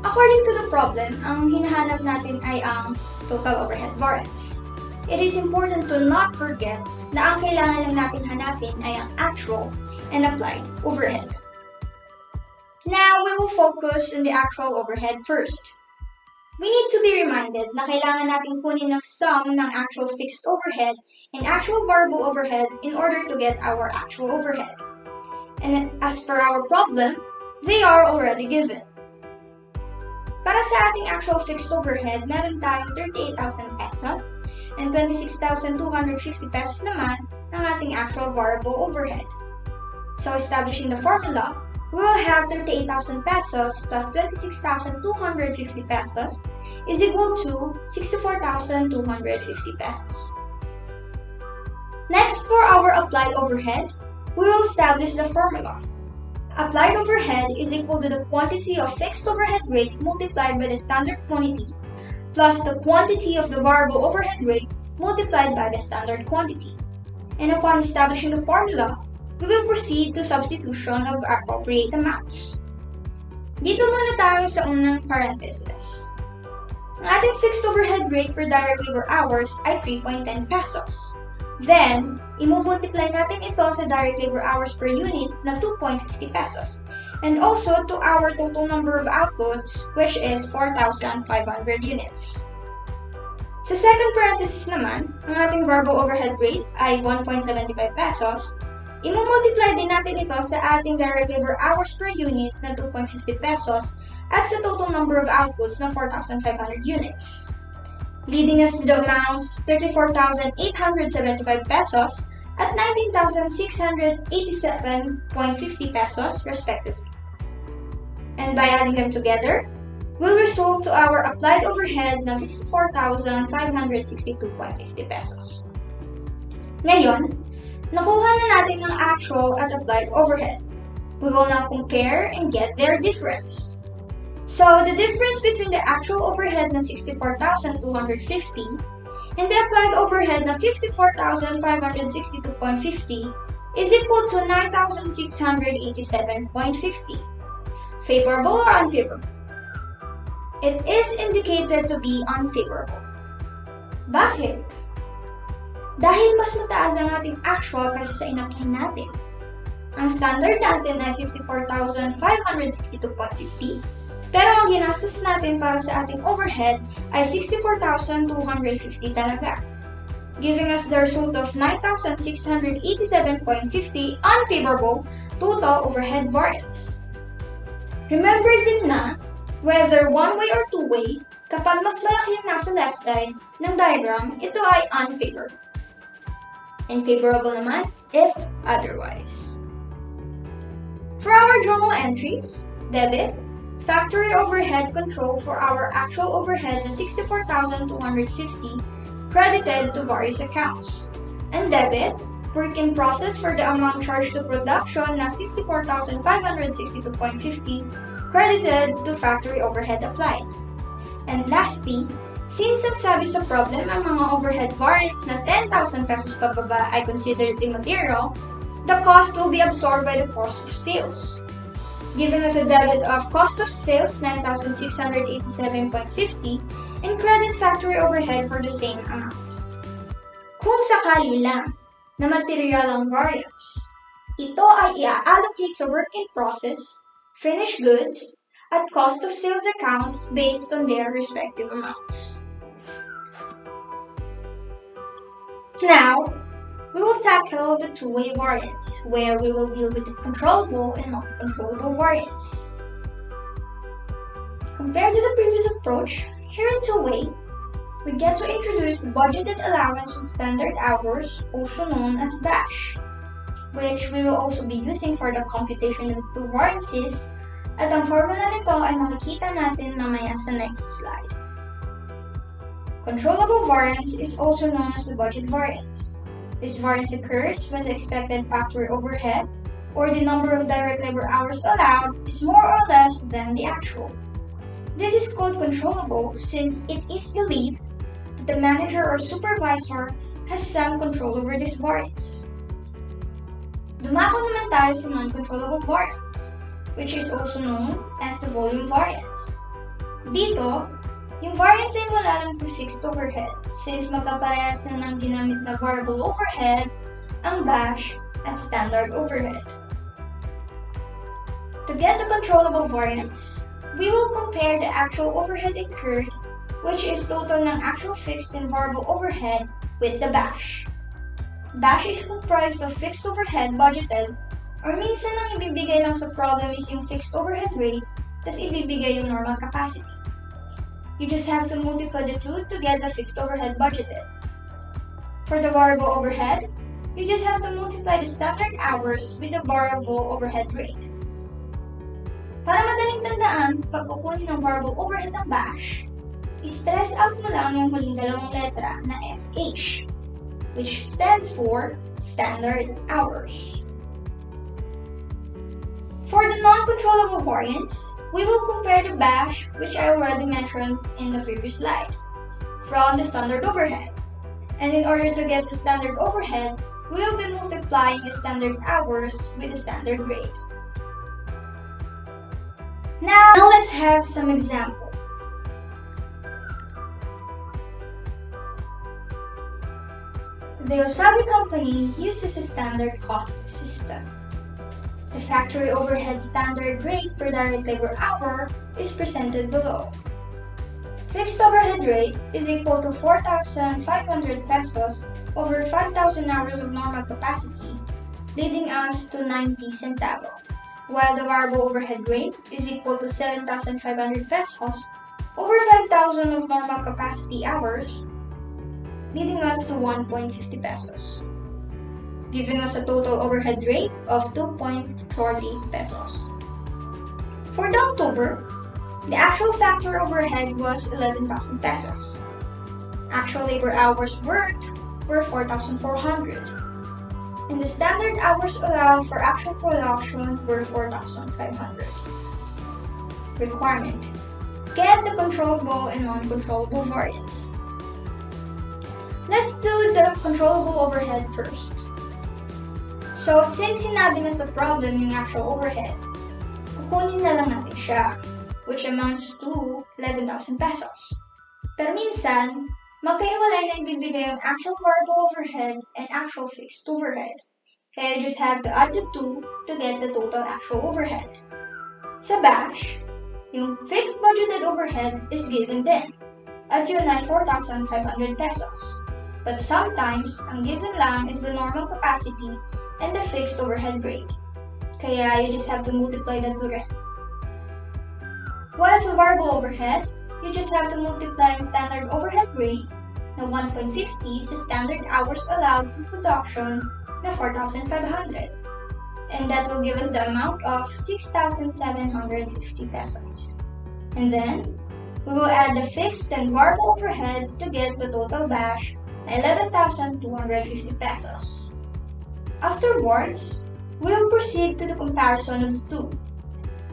According to the problem, ang hinahanap natin ay ang total overhead variance. It is important to not forget na ang kailangan lang natin hanapin ay ang actual and applied overhead. Now, we will focus on the actual overhead first. We need to be reminded na kailangan natin kunin ng sum ng actual fixed overhead and actual variable overhead in order to get our actual overhead. And as per our problem, they are already given. Para sa ating actual fixed overhead, meron tayong 38,000 pesos and 26,250 pesos naman ang ating actual variable overhead. So establishing the formula, we will have 38,000 pesos plus 26,250 pesos is equal to 64,250 pesos. Next, for our applied overhead, we will establish the formula. Applied overhead is equal to the quantity of fixed overhead rate multiplied by the standard quantity plus the quantity of the variable overhead rate multiplied by the standard quantity. And upon establishing the formula, we will proceed to substitution of appropriate amounts. Dito muna tayo sa unang parenthesis. Ang ating fixed overhead rate per direct labor hours ay 3.10 pesos. Then, imumultiply natin ito sa direct labor hours per unit na 2.50 pesos. And also to our total number of outputs, which is 4,500 units. Sa second parenthesis naman, ang ating variable overhead rate ay 1.75 pesos. Imumultiply din natin ito sa ating direct labor hours per unit na 2.50 pesos at sa total number of outputs ng 4,500 units, leading us to the amounts 34,875 pesos at 19,687.50 pesos respectively. And by adding them together, will result to our applied overhead na 54,562.50 pesos. Ngayon, nakuha na natin ang actual at applied overhead. We will now compare and get their difference. So, the difference between the actual overhead na 64,250 and the applied overhead na 54,562.50 is equal to 9,687.50. Favorable or unfavorable? It is indicated to be unfavorable. Bakit? Dahil mas mataas ang ating actual kaysa sa in-apply natin. Ang standard natin ay 54,562.50, pero ang ginastos natin para sa ating overhead ay 64,250 talaga, giving us the result of 9,687.50 unfavorable total overhead variance. Remember din na, whether one-way or two-way, kapag mas malaki yung nasa left side ng diagram, ito ay unfavorable. And favorable naman if otherwise. For our journal entries, debit, factory overhead control for our actual overhead na 64,250 credited to various accounts. And debit, work in process for the amount charged to production na 54,562.50 credited to factory overhead applied. And lastly, since nagsabi sa problem ang mga overhead variance na 10,000 pesos pababa ay considered immaterial, the cost will be absorbed by the cost of sales, giving us a debit of cost of sales 9,687.50 and credit factory overhead for the same amount. Kung sakali lang na material ang variance, ito ay i-allocate sa work in process, finished goods, at cost of sales accounts based on their respective amounts. Now, we will tackle the two-way variance, where we will deal with the controllable and non-controllable variance. Compared to the previous approach, here in two-way, we get to introduce the budgeted allowance on standard hours, also known as BASH, which we will also be using for the computation of the two variances, at ang formula nito ay makikita natin mamaya sa next slide. Controllable variance is also known as the budget variance. This variance occurs when the expected factory overhead, or the number of direct labor hours allowed, is more or less than the actual. This is called controllable since it is believed that the manager or supervisor has some control over this variance. Dumako naman tayo sa non-controllable variance, which is also known as the volume variance. Dito, yung variance ay wala lang sa fixed overhead since magkaparehas na ng ginamit na variable overhead ang BASH at standard overhead. To get the controllable variance, we will compare the actual overhead incurred, which is total ng actual fixed and variable overhead, with the BASH. BASH is comprised of fixed overhead budgeted, or minsan ang ibibigay lang sa problem is yung fixed overhead rate, tas ibibigay yung normal capacity. You just have to multiply the two to get the fixed overhead budgeted. For the variable overhead, you just have to multiply the standard hours with the variable overhead rate. Para madaling tandaan, pag kukunin ng variable overhead ng BASH, i-stress out mo lang yung huling dalawang letra na SH, which stands for standard hours. For the non-controllable variance, we will compare the BASH, which I already mentioned in the previous slide, from the standard overhead. And in order to get the standard overhead, we will be multiplying the standard hours with the standard rate. Now let's have some example. The Osabi company uses a standard cost system. The factory overhead standard rate per direct labor hour is presented below. Fixed overhead rate is equal to 4,500 pesos over 5,000 hours of normal capacity, leading us to 90 centavo, while the variable overhead rate is equal to 7,500 pesos over 5,000 of normal capacity hours, leading us to 1.50 pesos, giving us a total overhead rate of 2.40 pesos. For the October, the actual factory overhead was 11,000 pesos. Actual labor hours worked were 4,400, and the standard hours allowed for actual production were 4,500. Requirement: get the controllable and non-controllable variance. Let's do the controllable overhead first. So, since sinabi na sa problem yung actual overhead, kukunin na lang natin siya, which amounts to 11,000 pesos. Pero minsan, magkaiwalay na ibibigay yung actual variable overhead and actual fixed overhead. Kaya you just have to add the two to get the total actual overhead. Sa BASH, yung fixed budgeted overhead is given din, at yun ay 4,500 pesos. But sometimes, ang given lang is the normal capacity and the fixed overhead rate. Kaya you just have to multiply the two rin. While sa variable overhead, you just have to multiply ang standard overhead rate na 1.50 sa standard hours allowed for production na 4,500. And that will give us the amount of 6,750 pesos. And then, we will add the fixed and variable overhead to get the total bash na 11,250 pesos. Afterwards, we will proceed to the comparison of the two.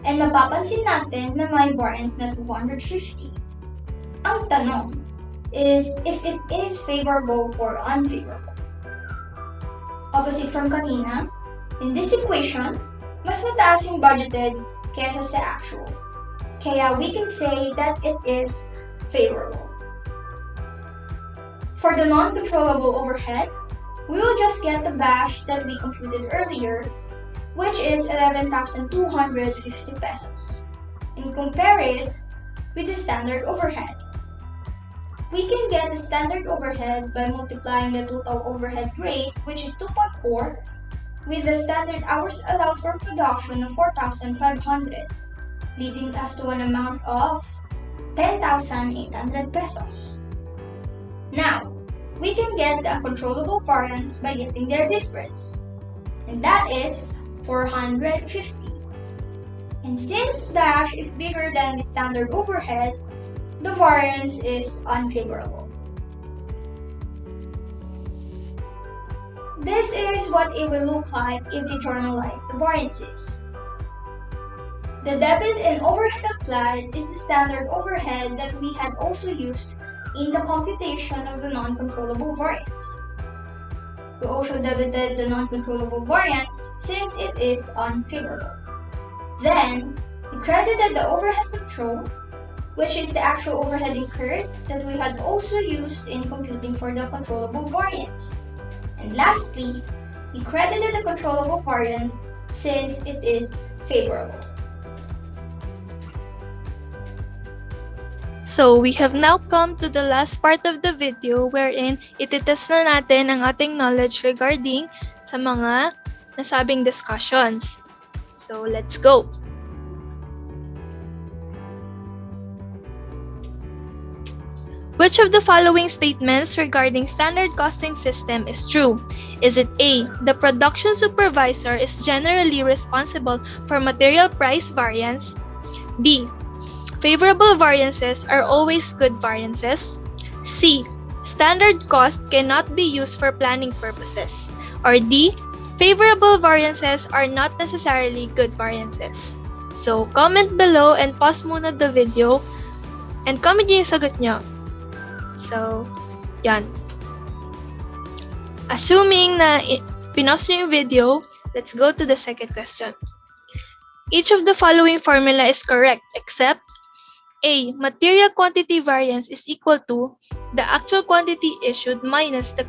And mapapansin natin na may variance na 250. Ang tanong is if it is favorable or unfavorable. Opposite from kanina, in this equation, mas mataas yung budgeted kesa sa actual. Kaya we can say that it is favorable. For the non-controllable overhead, we will just get the bash that we computed earlier, which is 11,250 pesos, and compare it with the standard overhead. We can get the standard overhead by multiplying the total overhead rate, which is 2.4, with the standard hours allowed for production of 4,500, leading us to an amount of 10,800 pesos. Now, we can get the uncontrollable variance by getting their difference, and that is 450. And since bash is bigger than the standard overhead, the variance is unfavorable. This is what it will look like if we journalize the variances. The debit and overhead applied is the standard overhead that we had also used in the computation of the non-controllable variance. We also debited the non-controllable variance since it is unfavorable. Then, we credited the overhead control, which is the actual overhead incurred that we had also used in computing for the controllable variance. And lastly, we credited the controllable variance since it is favorable. So, we have now come to the last part of the video wherein ititest na natin ang ating knowledge regarding sa mga nasabing discussions. So, let's go! Which of the following statements regarding standard costing system is true? Is it A, the production supervisor is generally responsible for material price variance? B, favorable variances are always good variances? C, standard cost cannot be used for planning purposes? Or D, favorable variances are not necessarily good variances? So, comment below and pause muna the video and comment nyo yung sagot nyo. So, yan. Assuming na pinause nyo yung video, let's go to the second question. Each of the following formula is correct except A, material quantity variance is equal to the actual quantity issued minus the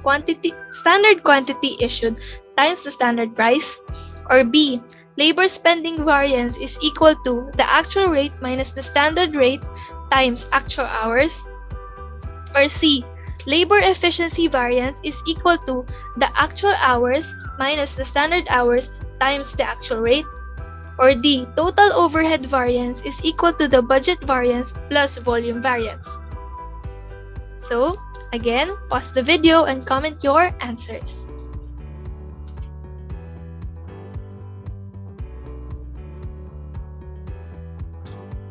standard quantity issued times the standard price. Or B, labor spending variance is equal to the actual rate minus the standard rate times actual hours. Or C, labor efficiency variance is equal to the actual hours minus the standard hours times the actual rate. Or D, total overhead variance is equal to the budget variance plus volume variance. So, again, pause the video and comment your answers.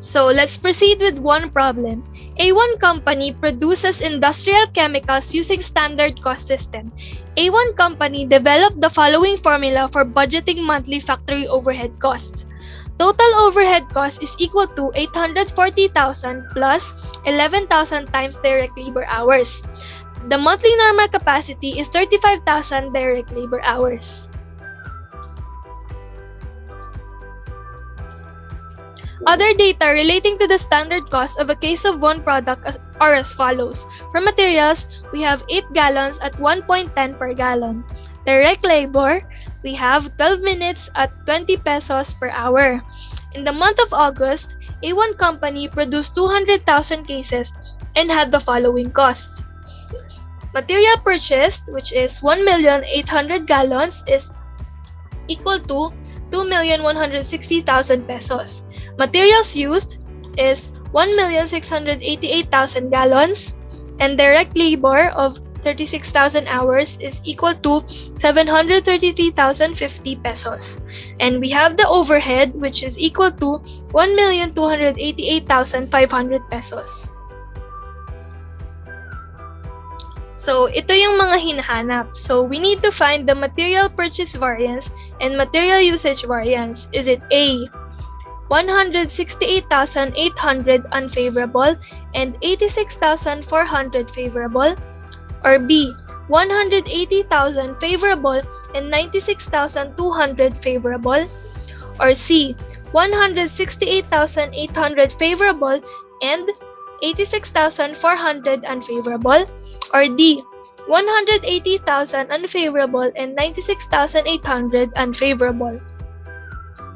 So, let's proceed with one problem. A1 company produces industrial chemicals using standard cost system. A1 company developed the following formula for budgeting monthly factory overhead costs. Total overhead cost is equal to 840,000 plus 11,000 times direct labor hours. The monthly normal capacity is 35,000 direct labor hours. Other data relating to the standard cost of a case of one product are as follows. For materials, we have 8 gallons at 1.10 per gallon. Direct labor, we have 12 minutes at 20 pesos per hour. In the month of August, A1 company produced 200,000 cases and had the following costs. Material purchased, which is 1,800,000 gallons, is equal to 2,160,000 pesos. Materials used, is 1,688,000 gallons, and direct labor of 36,000 hours is equal to 733,050 pesos. And we have the overhead, which is equal to 1,288,500 pesos. So, ito yung mga hinahanap. So, we need to find the material purchase variance and material usage variance. Is it A, 168,800 unfavorable and 86,400 favorable? Or B, 180,000 favorable and 96,200 favorable? Or C, 168,800 favorable and 86,400 unfavorable? Or D, 180,000 unfavorable and 96,800 unfavorable?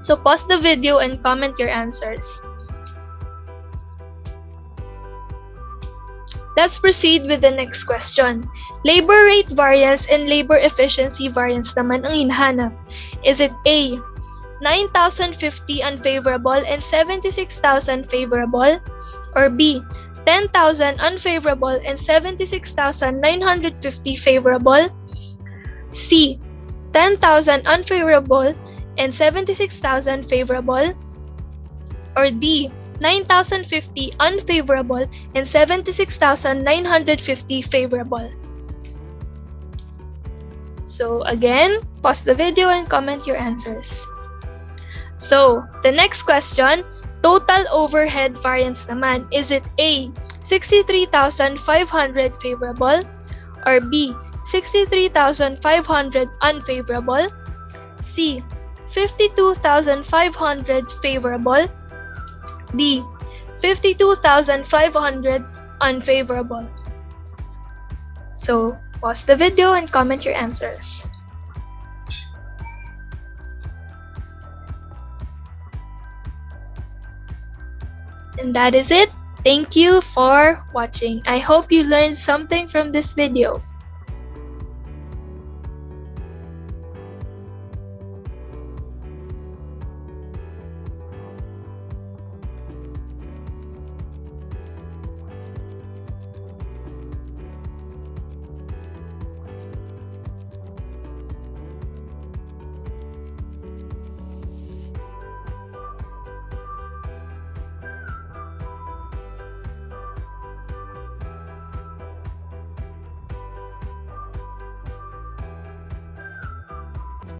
So pause the video and comment your answers. Let's proceed with the next question. Labor rate variance and labor efficiency variance naman ang hinahanap. Is it A, 9,050 unfavorable and 76,000 favorable? Or B, 10,000 unfavorable and 76,950 favorable? C, 10,000 unfavorable and 76,000 favorable? Or D, 9,050 unfavorable and 76,950 favorable? So again, pause the video and comment your answers. So, the next question, total overhead variance naman. Is it A, 63,500 favorable? Or B, 63,500 unfavorable? C, 52,500 favorable? D, 52,500 unfavorable? So, pause the video and comment your answers. And that is it. Thank you for watching. I hope you learned something from this video.